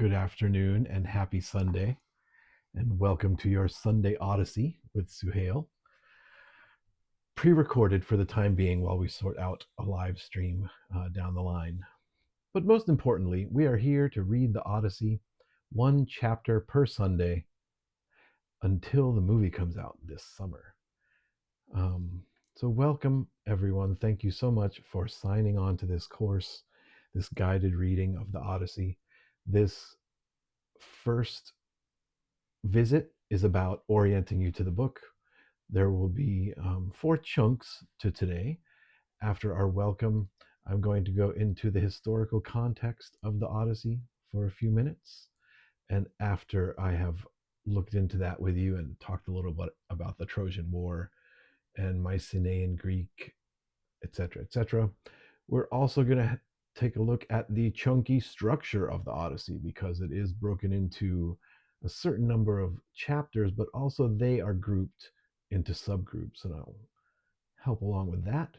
Good afternoon and happy Sunday, and welcome to your Sunday Odyssey with Suhail. Pre-recorded for the time being while we sort out a live stream down the line. But most importantly, we are here to read the Odyssey one chapter per Sunday until the movie comes out this summer. So welcome everyone. Thank you so much for signing on to this course, this guided reading of the Odyssey. This first visit is about orienting you to the book. There will be 4 chunks to today. After our welcome, I'm going to go into the historical context of the Odyssey for a few minutes. And after I have looked into that with you and talked a little bit about the Trojan War and Mycenaean Greek, etc., we're also going to take a look at the chunky structure of the Odyssey because it is broken into a certain number of chapters, but also they are grouped into subgroups, and I'll help along with that.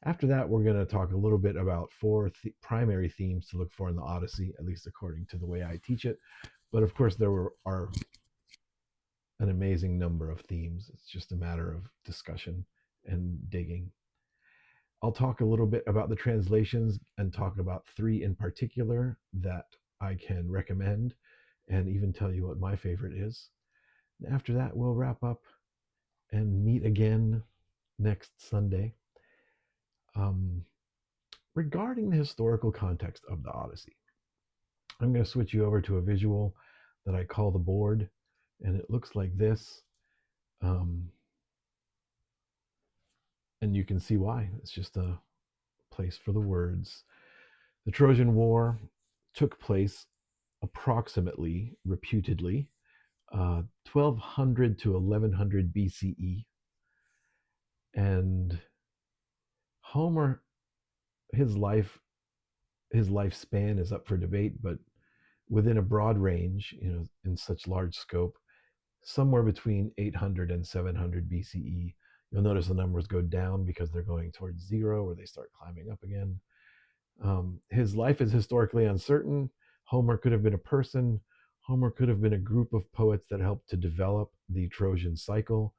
After that, we're going to talk a little bit about 4 primary themes to look for in the Odyssey, at least according to the way I teach it. But of course, are an amazing number of themes. It's just a matter of discussion and digging. I'll talk a little bit about the translations and talk about 3 in particular that I can recommend and even tell you what my favorite is. And after that, we'll wrap up and meet again next Sunday. Regarding the historical context of the Odyssey, I'm going to switch you over to a visual that I call the board, and it looks like this. And you can see why. It's just a place for the words. The Trojan War took place approximately, reputedly, 1200 to 1100 BCE. And Homer, his lifespan is up for debate, but within a broad range, in such large scope, somewhere between 800 and 700 BCE. You'll notice the numbers go down because they're going towards zero, or they start climbing up again. His life is historically uncertain. Homer could have been a person. Homer could have been a group of poets that helped to develop the Trojan cycle.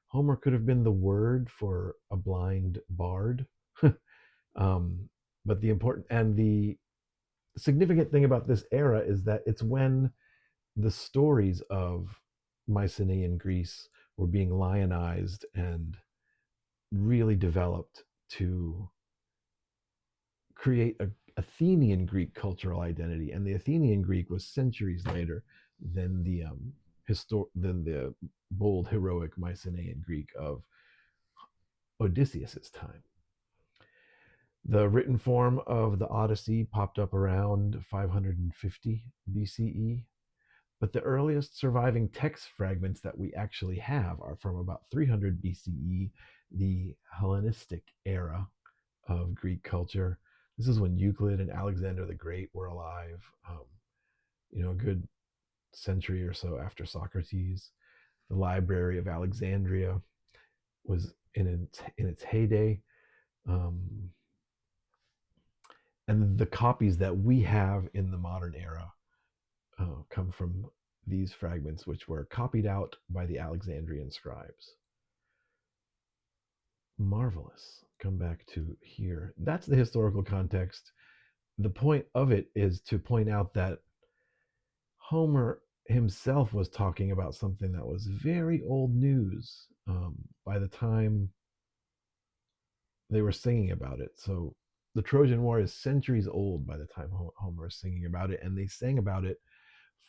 Homer could have been the word for a blind bard. But the significant thing about this era is that it's when the stories of Mycenaean Greece were being lionized and really developed to create a Athenian Greek cultural identity, and the Athenian Greek was centuries later than the bold heroic Mycenaean Greek of Odysseus's time. The written form of the Odyssey popped up around 550 BCE, but the earliest surviving text fragments that we actually have are from about 300 BCE, the Hellenistic era of Greek culture. This is when Euclid and Alexander the Great were alive, a good century or so after Socrates. The Library of Alexandria was in its heyday. And the copies that we have in the modern era come from these fragments, which were copied out by the Alexandrian scribes. Marvelous. Come back to here. That's the historical context. The point of it is to point out that Homer himself was talking about something that was very old news by the time they were singing about it. So the Trojan War is centuries old by the time Homer is singing about it, and they sang about it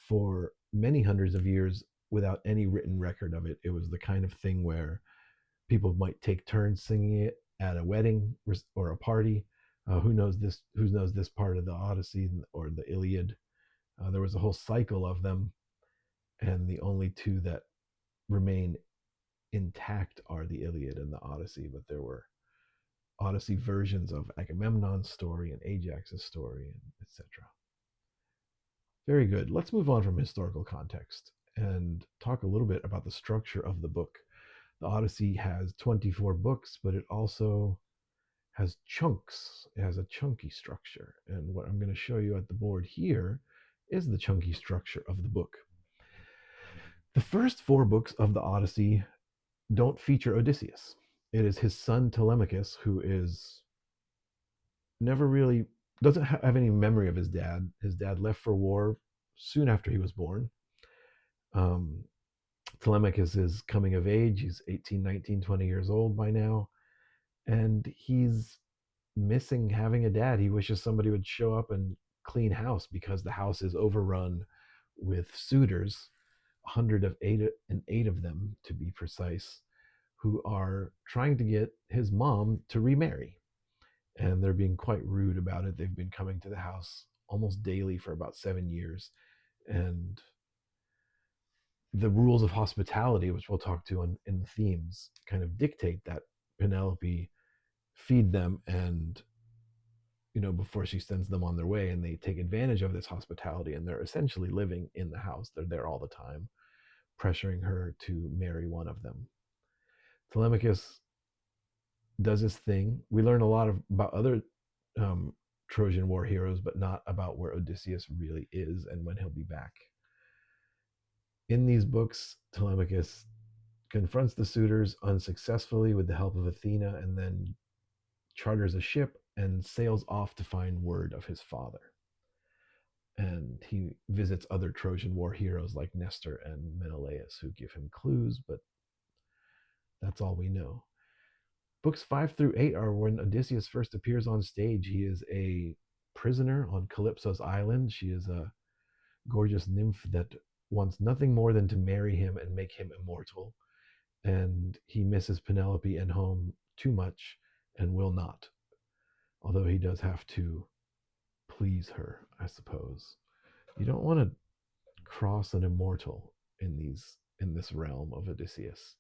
for many hundreds of years without any written record of it. It was the kind of thing where people might take turns singing it at a wedding or a party. Who knows this part of the Odyssey or the Iliad? There was a whole cycle of them, and the only 2 that remain intact are the Iliad and the Odyssey. But there were Odyssey versions of Agamemnon's story and Ajax's story, and etc. Very good. Let's move on from historical context and talk a little bit about the structure of the book. The Odyssey has 24 books, but it also has chunks. It has a chunky structure. And what I'm going to show you at the board here is the chunky structure of the book. The first four books of the Odyssey don't feature Odysseus. It is his son Telemachus, who is never really doesn't have any memory of his dad. His dad left for war soon after he was born. Um, Telemachus is coming of age. He's 18, 19, 20 years old by now. And he's missing having a dad. He wishes somebody would show up and clean house because the house is overrun with suitors, 108 of them to be precise, who are trying to get his mom to remarry. And they're being quite rude about it. They've been coming to the house almost daily for about 7 years. And the rules of hospitality, which we'll talk to in the themes, kind of dictate that Penelope feed them and before she sends them on their way, and they take advantage of this hospitality, and they're essentially living in the house. They're there all the time, pressuring her to marry one of them. Telemachus does his thing. We learn a lot about other um, Trojan War heroes, but not about where Odysseus really is and when he'll be back. In these books, Telemachus confronts the suitors unsuccessfully with the help of Athena, and then charters a ship and sails off to find word of his father. And he visits other Trojan War heroes like Nestor and Menelaus, who give him clues, but that's all we know. Books 5 through 8 are when Odysseus first appears on stage. He is a prisoner on Calypso's island. She is a gorgeous nymph that wants nothing more than to marry him and make him immortal. And he misses Penelope and home too much and will not, although he does have to please her, I suppose. You don't want to cross an immortal in this realm of Odysseus.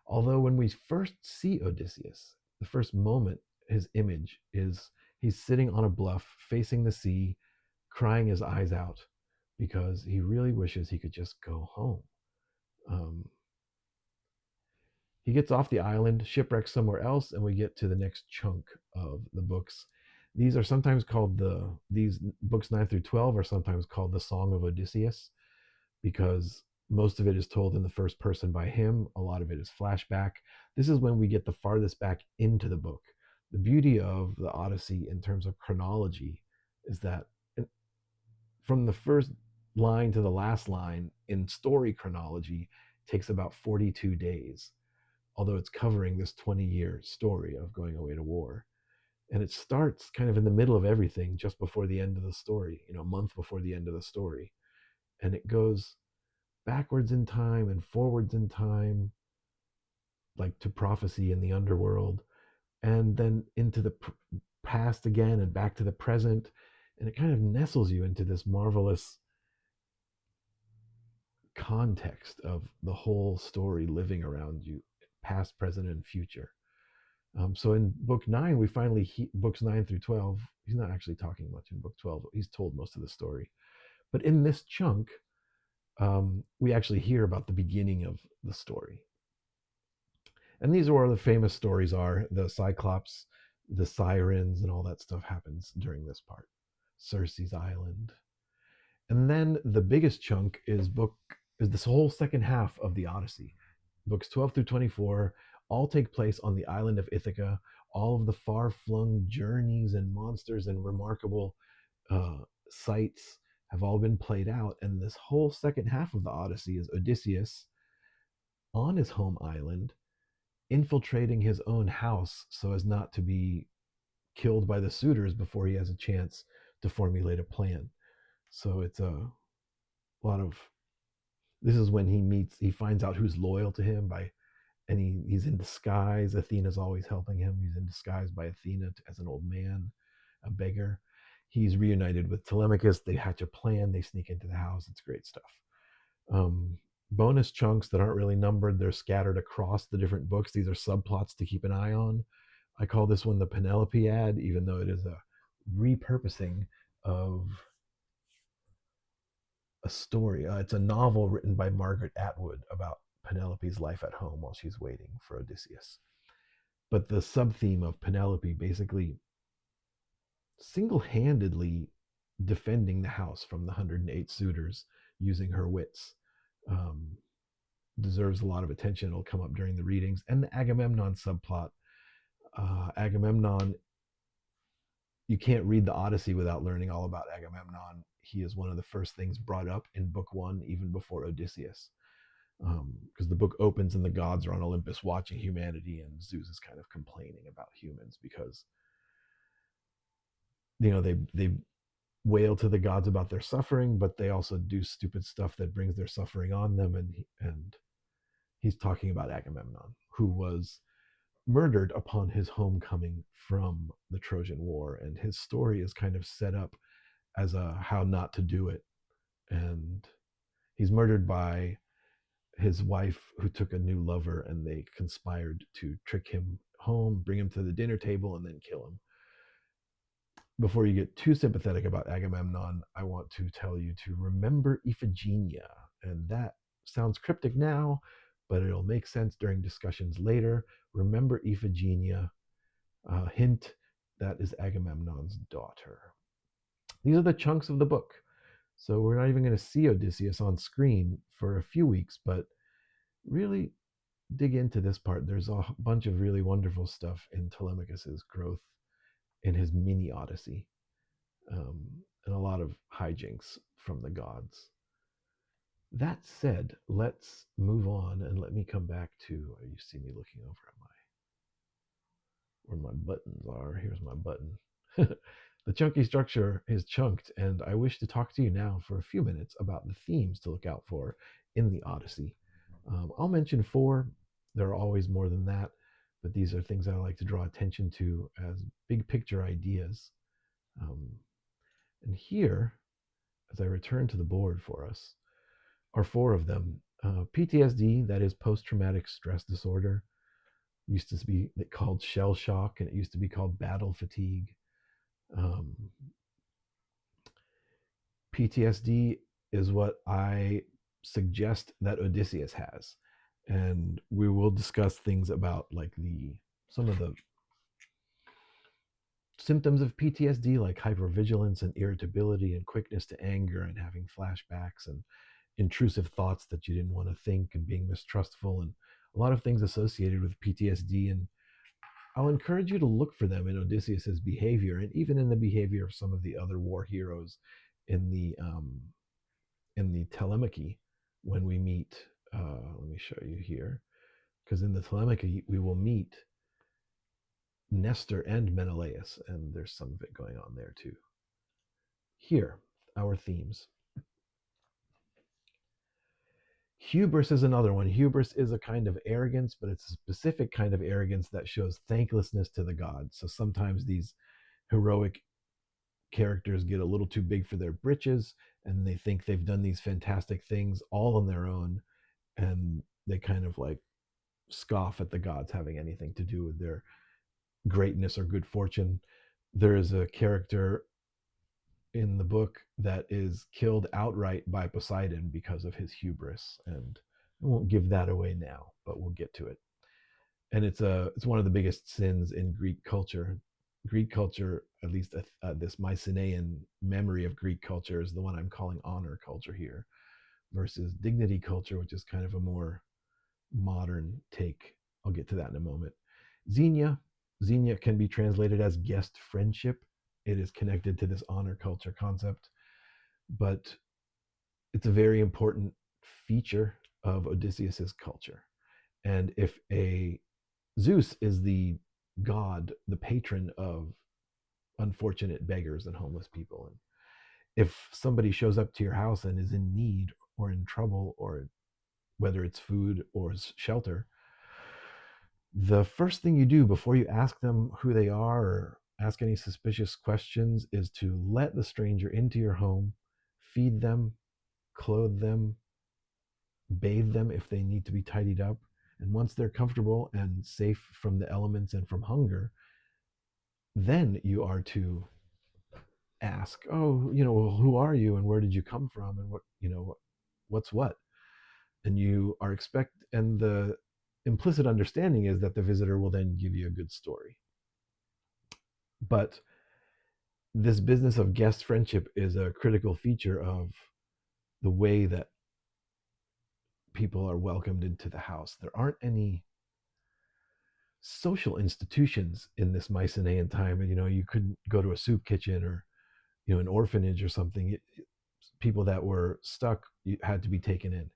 Although when we first see Odysseus, the first moment, his image is he's sitting on a bluff facing the sea, crying his eyes out because he really wishes he could just go home. Um, he gets off the island, shipwrecks somewhere else, and we get to the next chunk of the books. These are sometimes called these books 9 through 12 are sometimes called the Song of Odysseus, because most of it is told in the first person by him. A lot of it is flashback. This is when we get the farthest back into the book. The beauty of the Odyssey in terms of chronology is that from the first line to the last line in story chronology takes about 42 days, although it's covering this 20-year story of going away to war. And it starts kind of in the middle of everything, just before the end of the story, a month before the end of the story. And it goes backwards in time and forwards in time, like to prophecy in the underworld, and then into the past again and back to the present. And it kind of nestles you into this marvelous context of the whole story living around you, past, present, and future. So in book 9, we finally, books 9 through 12, he's not actually talking much in book 12. He's told most of the story. But in this chunk, we actually hear about the beginning of the story. And these are where the famous stories are. The Cyclops, the Sirens, and all that stuff happens during this part. Circe's Island. And then the biggest chunk is this whole second half of the Odyssey. Books 12 through 24 all take place on the island of Ithaca. All of the far-flung journeys and monsters and remarkable sights have all been played out. And this whole second half of the Odyssey is Odysseus on his home island, infiltrating his own house so as not to be killed by the suitors before he has a chance to formulate a plan. So it's a lot of, this is when he finds out who's loyal to him and he's in disguise. Athena's always helping him. He's in disguise by Athena as an old man, a beggar. He's reunited with Telemachus. They hatch a plan. They sneak into the house. It's great stuff. Bonus chunks that aren't really numbered. They're scattered across the different books. These are subplots to keep an eye on. I call this one the Penelope ad, even though it is a repurposing of a story. It's a novel written by Margaret Atwood about Penelope's life at home while she's waiting for Odysseus. But the sub theme of Penelope basically single handedly defending the house from the 108 suitors using her wits. Um, Deserves a lot of attention. It'll come up during the readings. And the Agamemnon subplot. Agamemnon, you can't read the Odyssey without learning all about Agamemnon. He is one of the first things brought up in book one, even before Odysseus. Because the book opens and the gods are on Olympus watching humanity, and Zeus is kind of complaining about humans because they wail to the gods about their suffering, but they also do stupid stuff that brings their suffering on them. And he's talking about Agamemnon, who was murdered upon his homecoming from the Trojan War, and his story is kind of set up as a how not to do it. And he's murdered by his wife, who took a new lover, and they conspired to trick him home, bring him to the dinner table, and then kill him. Before you get too sympathetic about Agamemnon, I want to tell you to remember Iphigenia. And that sounds cryptic now, but it'll make sense during discussions later. Remember Iphigenia. Hint, that is Agamemnon's daughter. These are the chunks of the book. So we're not even going to see Odysseus on screen for a few weeks, but really dig into this part. There's a bunch of really wonderful stuff in Telemachus's growth in his mini Odyssey, and a lot of hijinks from the gods. That said, let's move on and let me come back to. You see me looking over at where my buttons are. Here's my button. The chunky structure is chunked, and I wish to talk to you now for a few minutes about the themes to look out for in the Odyssey. I'll mention four. There are always more than that, but these are things I like to draw attention to as big picture ideas. And here, as I return to the board for us, are four of them. PTSD, that is post traumatic stress disorder, used to be called shell shock, and it used to be called battle fatigue. Um, PTSD is what I suggest that Odysseus has, and we will discuss things about like some of the symptoms of PTSD, like hypervigilance and irritability and quickness to anger and having flashbacks and intrusive thoughts that you didn't want to think and being mistrustful, and a lot of things associated with PTSD. And I'll encourage you to look for them in Odysseus's behavior, and even in the behavior of some of the other war heroes in the Telemachy when we meet. Let me show you here, because in the Telemachy we will meet Nestor and Menelaus, and there's some of it going on there too. Here, our themes. Hubris is another one. Hubris is a kind of arrogance, but it's a specific kind of arrogance that shows thanklessness to the gods. So sometimes these heroic characters get a little too big for their britches, and they think they've done these fantastic things all on their own, and they kind of like scoff at the gods having anything to do with their greatness or good fortune. There is a character in the book that is killed outright by Poseidon because of his hubris, and I won't give that away now, but we'll get to it. And it's one of the biggest sins in Greek culture. Greek culture, at least this Mycenaean memory of Greek culture, is the one I'm calling honor culture here, versus dignity culture, which is kind of a more modern take. I'll get to that in a moment. Xenia. Xenia can be translated as guest friendship. It is connected to this honor culture concept, but it's a very important feature of Odysseus's culture. And if Zeus is the god, the patron of unfortunate beggars and homeless people, and if somebody shows up to your house and is in need or in trouble, or whether it's food or shelter, the first thing you do before you ask them who they are or ask any suspicious questions is to let the stranger into your home, feed them, clothe them, bathe them if they need to be tidied up. And once they're comfortable and safe from the elements and from hunger, then you are to ask, oh, who are you and where did you come from and what's what? And you are and the implicit understanding is that the visitor will then give you a good story. But this business of guest friendship is a critical feature of the way that people are welcomed into the house. There aren't any social institutions in this Mycenaean time. And, you couldn't go to a soup kitchen or, an orphanage or something. People that were stuck had to be taken in.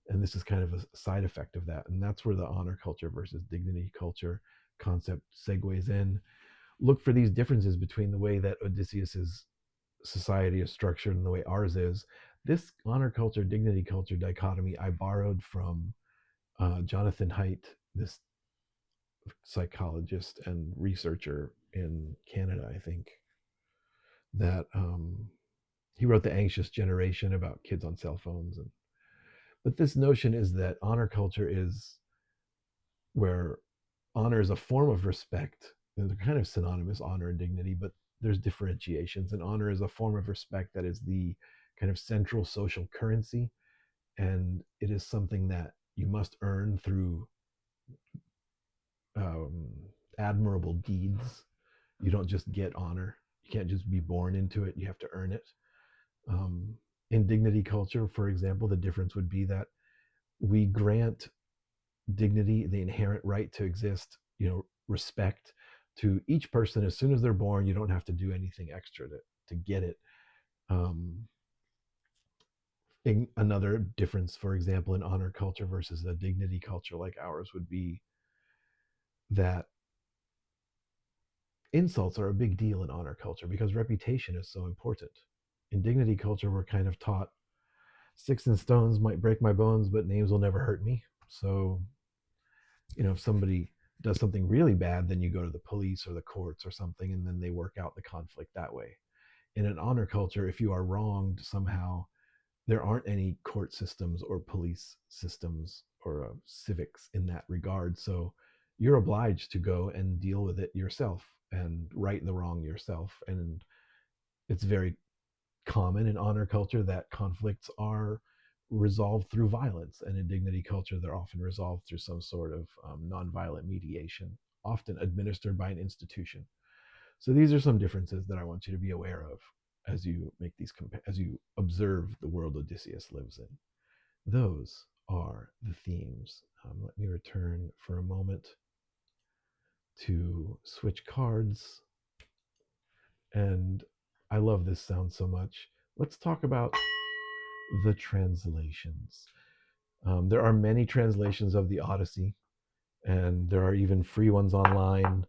And this is kind of a side effect of that. And that's where the honor culture versus dignity culture concept segues in. Look for these differences between the way that Odysseus's society is structured and the way ours is. This honor culture, dignity culture dichotomy I borrowed from Jonathan Haidt, this psychologist and researcher in Canada, I think, that he wrote The Anxious Generation about kids on cell phones. But this notion is that honor culture is where honor is a form of respect. And they're kind of synonymous, honor and dignity, but there's differentiations. And honor is a form of respect that is the kind of central social currency. And it is something that you must earn through um, admirable deeds. You don't just get honor. You can't just be born into it. You have to earn it. Um, in dignity culture, for example, the difference would be that we grant dignity, the inherent right to exist, respect to each person as soon as they're born. You don't have to do anything extra to get it. Um, Another difference, for example, in honor culture versus a dignity culture like ours would be that insults are a big deal in honor culture because reputation is so important. In dignity culture, we're kind of taught sticks and stones might break my bones, but names will never hurt me. So, if somebody does something really bad, then you go to the police or the courts or something, and then they work out the conflict that way. In an honor culture, if you are wronged somehow, there aren't any court systems or police systems or civics in that regard. So you're obliged to go and deal with it yourself and right the wrong yourself. And it's very common in honor culture that conflicts are resolved through violence. And in dignity culture, they're often resolved through some sort of nonviolent mediation, often administered by an institution. So these are some differences that I want you to be aware of as you make these as you observe the world Odysseus lives in. Those are the themes. Let me return for a moment to switch cards. And I love this sound so much. Let's talk about the translations. There are many translations of the Odyssey, and there are even free ones online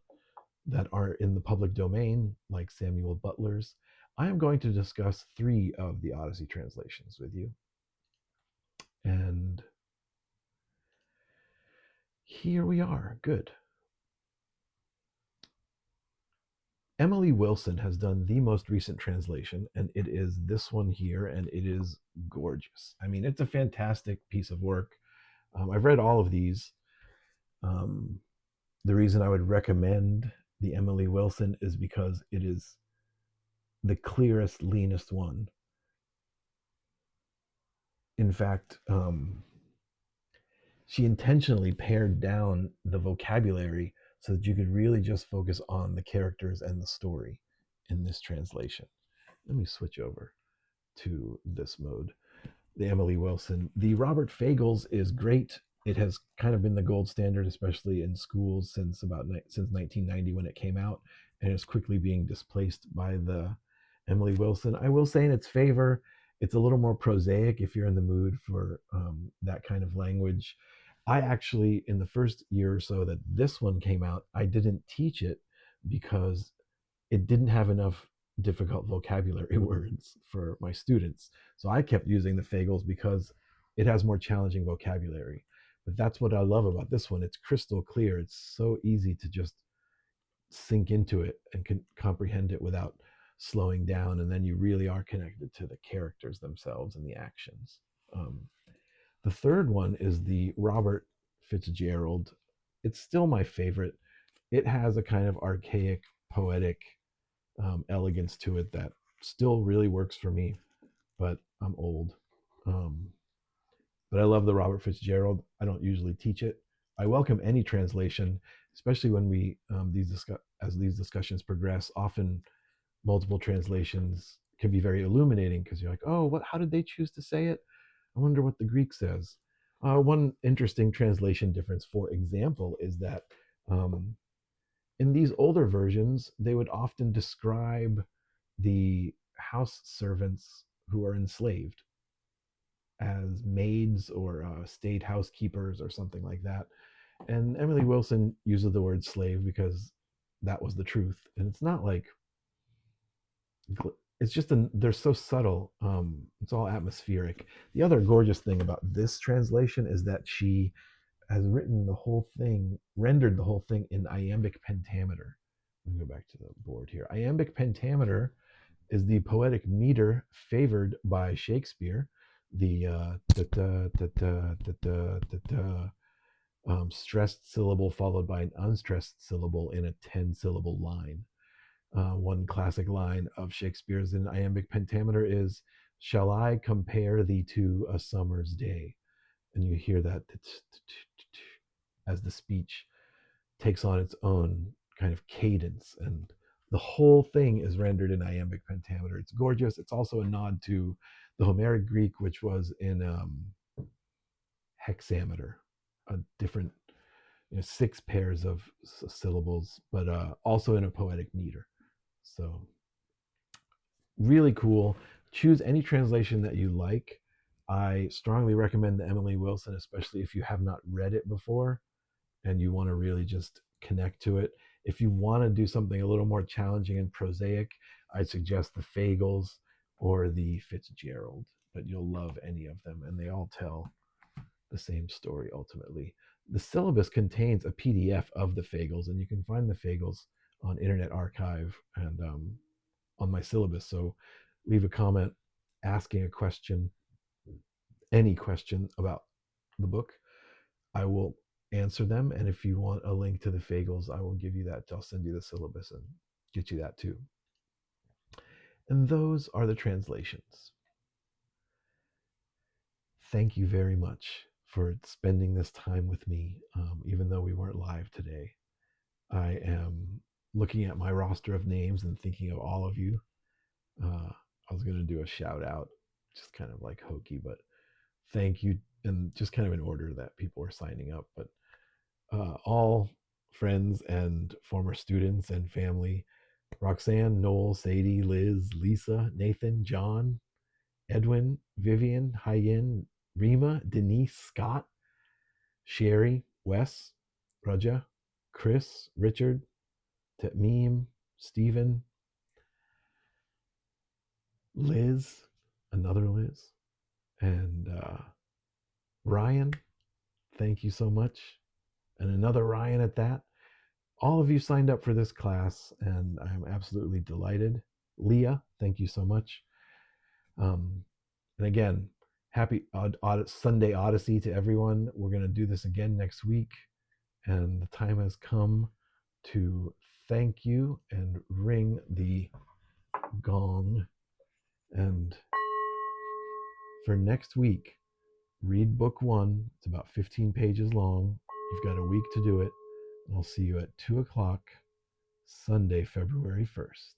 that are in the public domain, like Samuel Butler's. I am going to discuss 3 of the Odyssey translations with you. And here we are. Good. Emily Wilson has done the most recent translation, and it is this one here, and it is gorgeous. I mean, it's a fantastic piece of work. I've read all of these. Um, the reason I would recommend the Emily Wilson is because it is the clearest, leanest one. In fact, she intentionally pared down the vocabulary so that you could really just focus on the characters and the story in this translation. Let me switch over to this mode. The Emily Wilson. The Robert Fagles is great. It has kind of been the gold standard, especially in schools since 1990 when it came out, and is quickly being displaced by the Emily Wilson. I will say in its favor, it's a little more prosaic if you're in the mood for that kind of language. I actually, in the first year or so that this one came out, I didn't teach it because it didn't have enough difficult vocabulary words for my students. So I kept using the Fagles because it has more challenging vocabulary. But that's what I love about this one. It's crystal clear. It's so easy to just sink into it and comprehend it without slowing down. And then you really are connected to the characters themselves and the actions. Um, the third one is the Robert Fitzgerald. It's still my favorite. It has a kind of archaic, poetic elegance to it that still really works for me, but I'm old. Um, but I love the Robert Fitzgerald. I don't usually teach it. I welcome any translation, especially when we as these discussions progress. Often multiple translations can be very illuminating because you're like, oh, how did they choose to say it? I wonder what the Greek says. One interesting translation difference, for example, is that um, in these older versions, they would often describe the house servants who are enslaved as maids or state housekeepers or something like that. And Emily Wilson uses the word slave because that was the truth. And it's not like it's just they're so subtle. It's all atmospheric. The other gorgeous thing about this translation is that she has written the whole thing, rendered the whole thing in iambic pentameter. Let me go back to the board here. Iambic pentameter is the poetic meter favored by Shakespeare. The stressed syllable followed by an unstressed syllable in a 10-syllable line. One classic line of Shakespeare's in iambic pentameter is, "Shall I compare thee to a summer's day?" And you hear that as the speech takes on its own kind of cadence, and the whole thing is rendered in iambic pentameter. It's gorgeous. It's also a nod to the Homeric Greek, which was in hexameter, a different, 6 pairs of syllables, but also in a poetic meter. So really cool. Choose any translation that you like. I strongly recommend the Emily Wilson, especially if you have not read it before and you want to really just connect to it. If you want to do something a little more challenging and prosaic, I'd suggest the Fagles or the Fitzgerald, but you'll love any of them, and they all tell the same story ultimately. The syllabus contains a PDF of the Fagles, and you can find the Fagles on Internet Archive and on my syllabus. So leave a comment asking a question, any question about the book. I will answer them. And if you want a link to the Fagles, I will give you that. I'll send you the syllabus and get you that too. And those are the translations. Thank you very much for spending this time with me, even though we weren't live today. I am looking at my roster of names and thinking of all of you. I was going to do a shout out, just kind of like hokey, but thank you. And just kind of in order that people were signing up. But all friends and former students and family: Roxanne, Noel, Sadie, Liz, Lisa, Nathan, John, Edwin, Vivian, Hyen, Rima, Denise, Scott, Sherry, Wes, Raja, Chris, Richard, Tetmeem, Stephen, Liz, another Liz, and Ryan. Thank you so much. And another Ryan at that. All of you signed up for this class, and I'm absolutely delighted. Leah, thank you so much. And again, happy Sunday Odyssey to everyone. We're going to do this again next week, and the time has come to thank you and ring the gong. And for next week, read book 1. It's about 15 pages long. You've got a week to do it. I'll see you at 2 o'clock Sunday, February 1st.